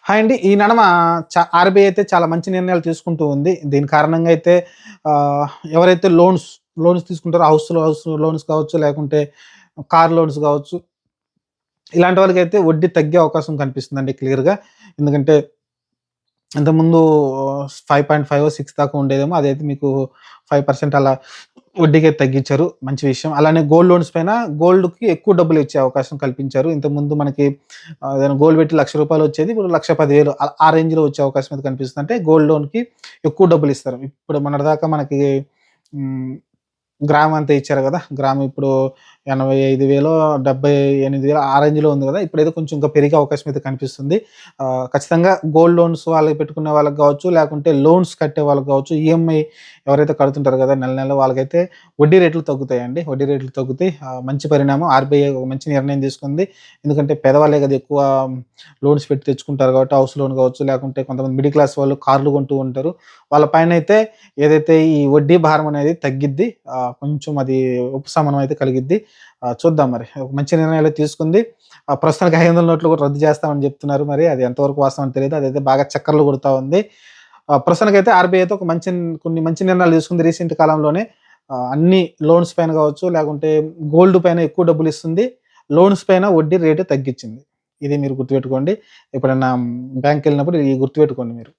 Hi అండి. ఈ నడమ ఆర్‌బీఐ అయితే చాలా మంచి నిర్ణయాలు తీసుకుంటూ ఉంది. దీని కారణంగా అయితే ఆహ్, ఎవరైతే లోన్స్ తీసుకుంటారో హౌస్ లోన్స్ కావచ్చు, లేకుంటే కార్ లోన్స్ కావచ్చు, ఇలాంటి వాళ్ళకైతే వడ్డీ తగ్గే అవకాశం కనిపిస్తుందండి క్లియర్‌గా. ఎందుకంటే ఇంతకుముందు 5.5 6 దాకా ఉండేదేమో. అదైతే మీకు 5% అలా వడ్డీకైతే తగ్గించారు. మంచి విషయం. అలానే గోల్డ్ లోన్స్ పైన గోల్డ్‌కి ఎక్కువ డబ్బులు ఇచ్చే అవకాశం కల్పించారు. ఇంతకుముందు మనకి ఏదైనా గోల్డ్ పెట్టి రూ. 1,00,000 వచ్చేది. ఇప్పుడు 1,10,000 ఆ రేంజ్‌లో వచ్చే అవకాశం అయితే కనిపిస్తుంది. అంటే గోల్డ్ లోన్‌కి ఎక్కువ డబ్బులు ఇస్తారు. ఇప్పుడు మొన్నటిదాకా మనకి హ్మ్. గ్రామ్ అంతే ఇచ్చారు గదా! గ్రామ్ ఇప్పుడు 85,000 78,000 ఆ రేంజ్‌లో ఉంది గదా! ఇప్పుడైతే కొంచెం ఇంకా పెరిగే అవకాశం అయితే కనిపిస్తుంది. ఖచ్చితంగా గోల్డ్ లోన్స్ వాళ్ళకి పెట్టుకునే వాళ్ళకి గావచ్చు, లేకుంటే లోన్స్ కట్టే వాళ్ళకి గావచ్చు, ఈఎంఐ ఎవరైతే కడుతుంటారో గదా! నెల నెల వాళ్ళకైతే వడ్డీ రేట్లు తగ్గుతాయండి. వడ్డీ రేట్లు తగ్గుతాయి. మంచి పరిణామం. ఆర్‌బీఐ ఒక మంచి నిర్ణయం తీసుకుంది. ఎందుకంటే పేదవాళ్ళే గదా ఎక్కువ లోన్స్ పెట్టి తెచ్చుకుంటారు కాబట్టి హౌస్ లోన్ గావచ్చు, లేకుంటే కొంతమంది మిడిల్ క్లాస్ వాళ్ళు కార్లు కొంటూ ఉంటారు. వాళ్ళ పైనైతే ఏదైతే ఈ వడ్డీ భారం అనేది తగ్గిద్ది. కొంచెం అది ఉపశమనం అయితే కలిగిద్ది. చూద్దాం మరి. ఒక మంచి నిర్ణయాలే తీసుకుంది. ప్రస్తుతానికి 500 నోట్లు కూడా రద్దు చేస్తామని చెప్తున్నారు. మరి అది ఎంతవరకు వాస్తవం తెలీదు. అదైతే బాగా చక్కర్లు కొడతా ఉంది. ప్రస్తుతానికైతే ఆర్‌బీఐ అయితే కొన్ని మంచి నిర్ణయాలు తీసుకుంది రీసెంట్ కాలంలోనే. అన్ని లోన్స్ పైన కావచ్చు, లేకుంటే గోల్డ్ పైన ఎక్కువ డబ్బులిస్తుంది. లోన్స్ పైన వడ్డీ రేటు తగ్గిచ్చింది. ఇది మీరు గుర్తుపెట్టుకోండి. ఎప్పుడన్నా బ్యాంక్‌కెళ్ళినప్పుడు ఇది గుర్తుపెట్టుకోండి మీరు.